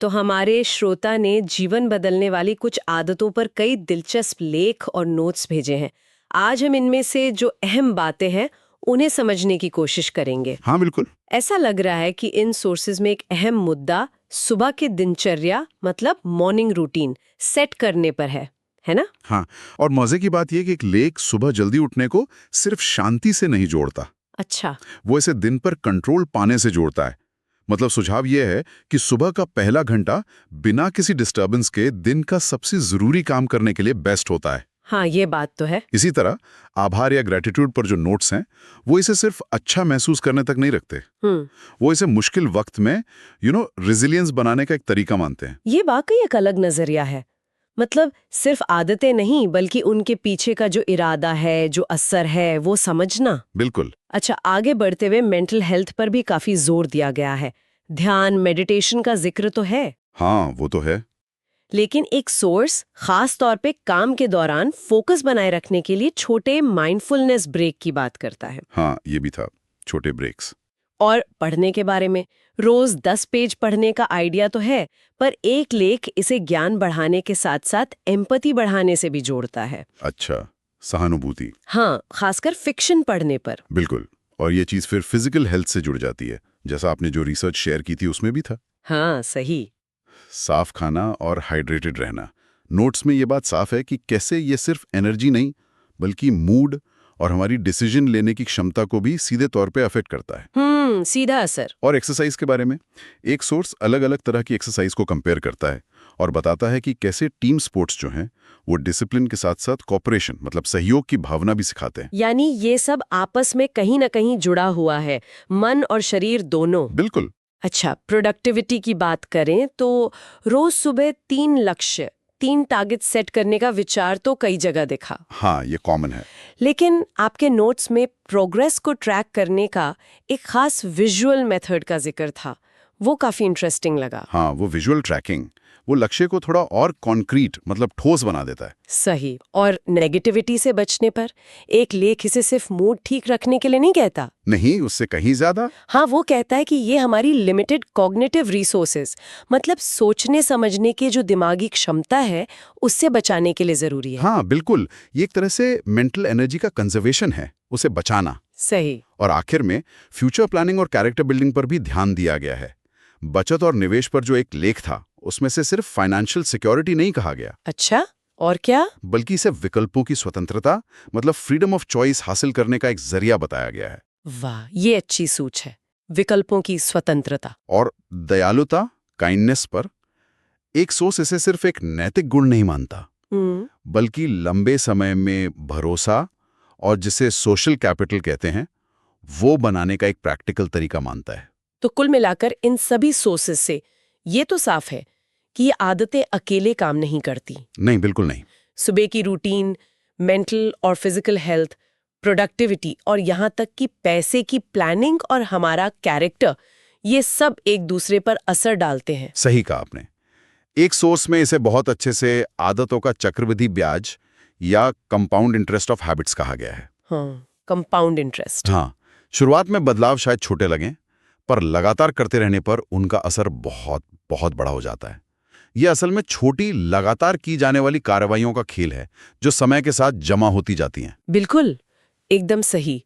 तो हमारे श्रोता ने जीवन बदलने वाली कुछ आदतों पर कई दिलचस्प लेख और नोट्स भेजे हैं। आज हम इनमें से जो अहम बातें हैं उन्हें समझने की कोशिश करेंगे। हाँ बिल्कुल। ऐसा लग रहा है कि इन सोर्सेज में एक अहम मुद्दा सुबह के दिनचर्या मतलब मॉर्निंग रूटीन सेट करने पर है ना? हाँ, और मजे की बात यह कि एक लेख सुबह जल्दी उठने को सिर्फ शांति से नहीं जोड़ता, अच्छा। वो इसे दिन पर कंट्रोल पाने से जोड़ता है। मतलब सुझाव यह है कि सुबह का पहला घंटा बिना किसी डिस्टर्बेंस के दिन का सबसे जरूरी काम करने के लिए बेस्ट होता है। हाँ, ये बात तो है। इसी तरह आभार या ग्रेटिट्यूड पर जो नोट्स हैं वो इसे सिर्फ अच्छा महसूस करने तक नहीं रखते, वो इसे मुश्किल वक्त में रेजिलियंस बनाने का एक तरीका मानते हैं। ये वाकई एक अलग नजरिया है। मतलब सिर्फ आदतें नहीं बल्कि उनके पीछे का जो इरादा है, जो असर है, वो समझना। बिल्कुल। अच्छा, आगे बढ़ते हुए मेंटल हेल्थ पर भी काफी जोर दिया गया है। ध्यान, मेडिटेशन का जिक्र तो है। हाँ, वो तो है। लेकिन एक सोर्स खास तौर पे काम के दौरान फोकस बनाए रखने के लिए छोटे माइंडफुलनेस ब्रेक की बात करता है। हाँ, ये भी था, छोटे ब्रेक्स। और पढ़ने के बारे में रोज 10 पेज पढ़ने का आइडिया तो है, पर एक लेख इसे ज्ञान बढ़ाने के साथ साथ एम्पैथी बढ़ाने से भी जोड़ता है। अच्छा, सहानुभूति। हाँ, खासकर फिक्शन पढ़ने पर। बिल्कुल। और ये चीज फिर फिजिकल हेल्थ से जुड़ जाती है, जैसा आपने जो रिसर्च शेयर की थी उसमें भी था। हाँ, सही। साफ खाना और हाइड्रेटेड रहना। नोट्स में ये बात साफ है कि कैसे ये सिर्फ एनर्जी नहीं बल्कि मूड और हमारी डिसीजन लेने की क्षमता को भी सीधे तौर पे अफेक्ट करता है। सीधा असर। और एक्सरसाइज के बारे में एक सोर्स अलग अलग तरह की एक्सरसाइज को कंपेयर करता है और बताता है कि कैसे टीम स्पोर्ट्स जो हैं वो डिसिप्लिन के साथ साथ कोऑपरेशन मतलब सहयोग की भावना भी सिखाते हैं। यानी ये सब आपस में कहीं ना कहीं जुड़ा हुआ है, मन और शरीर दोनों। बिल्कुल। अच्छा, प्रोडक्टिविटी की बात करें तो रोज सुबह 3 टारगेट सेट करने का विचार तो कई जगह देखा। हाँ, ये कॉमन है। लेकिन आपके नोट्स में प्रोग्रेस को ट्रैक करने का एक खास विजुअल मेथड का जिक्र था, वो काफी इंटरेस्टिंग लगा। हाँ, वो विजुअल ट्रैकिंग वो लक्ष्य को थोड़ा और कॉन्क्रीट मतलब ठोस बना देता है। सही। और नेगेटिविटी से बचने पर एक लेख इसे सिर्फ मूड ठीक रखने के लिए नहीं कहता। नहीं, उससे कहीं ज्यादा। हाँ, वो कहता है कि ये हमारी लिमिटेड कॉग्निटिव रिसोर्सेज मतलब सोचने समझने की जो दिमागी क्षमता है उससे बचाने के लिए जरूरी है। हाँ बिल्कुल, ये एक तरह से मेंटल एनर्जी का कंजर्वेशन है, उसे बचाना। सही। और आखिर में फ्यूचर प्लानिंग और कैरेक्टर बिल्डिंग पर भी ध्यान दिया गया है। बचत और निवेश पर जो एक लेख था उसमें से सिर्फ फाइनेंशियल सिक्योरिटी नहीं कहा गया। अच्छा, और क्या? बल्कि इसे विकल्पों की स्वतंत्रता मतलब फ्रीडम ऑफ चॉइस हासिल करने का एक जरिया बताया गया है। वाह, ये अच्छी सोच है, विकल्पों की स्वतंत्रता। और दयालुता, काइंडनेस पर एक सोच इसे सिर्फ एक नैतिक गुण नहीं मानता बल्कि लंबे समय में भरोसा और जिसे सोशल कैपिटल कहते हैं वो बनाने का एक प्रैक्टिकल तरीका मानता है। तो कुल मिलाकर इन सभी सोर्सेस से ये तो साफ है कि ये आदतें अकेले काम नहीं करती। नहीं, बिल्कुल नहीं। सुबह की रूटीन, मेंटल और फिजिकल हेल्थ, प्रोडक्टिविटी और यहाँ तक कि पैसे की प्लानिंग और हमारा कैरेक्टर, ये सब एक दूसरे पर असर डालते हैं। सही कहा आपने। एक सोर्स में इसे बहुत अच्छे से आदतों का चक्रवृद्धि ब्याज या कंपाउंड इंटरेस्ट ऑफ हैबिट्स कहा गया है। हाँ, कंपाउंड इंटरेस्ट। हाँ, शुरुआत में बदलाव शायद छोटे लगें पर लगातार करते रहने पर उनका असर बहुत बहुत बड़ा हो जाता है। यह असल में छोटी लगातार की जाने वाली कार्रवाइयों का खेल है जो समय के साथ जमा होती जाती हैं। बिल्कुल, एकदम सही।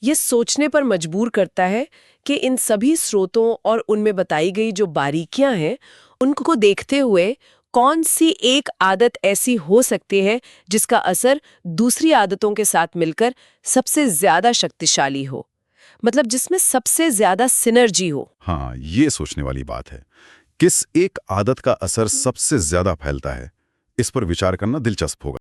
ये सोचने पर मजबूर करता है कि इन सभी स्रोतों और उनमें बताई गई जो बारीकियां हैं उनको देखते हुए कौन सी एक आदत ऐसी हो सकती है जिसका असर दूसरी आदतों के साथ मिलकर सबसे ज्यादा शक्तिशाली हो, मतलब जिसमें सबसे ज्यादा सिनर्जी हो। हाँ, ये सोचने वाली बात है। किस एक आदत का असर सबसे ज्यादा फैलता है, इस पर विचार करना दिलचस्प होगा।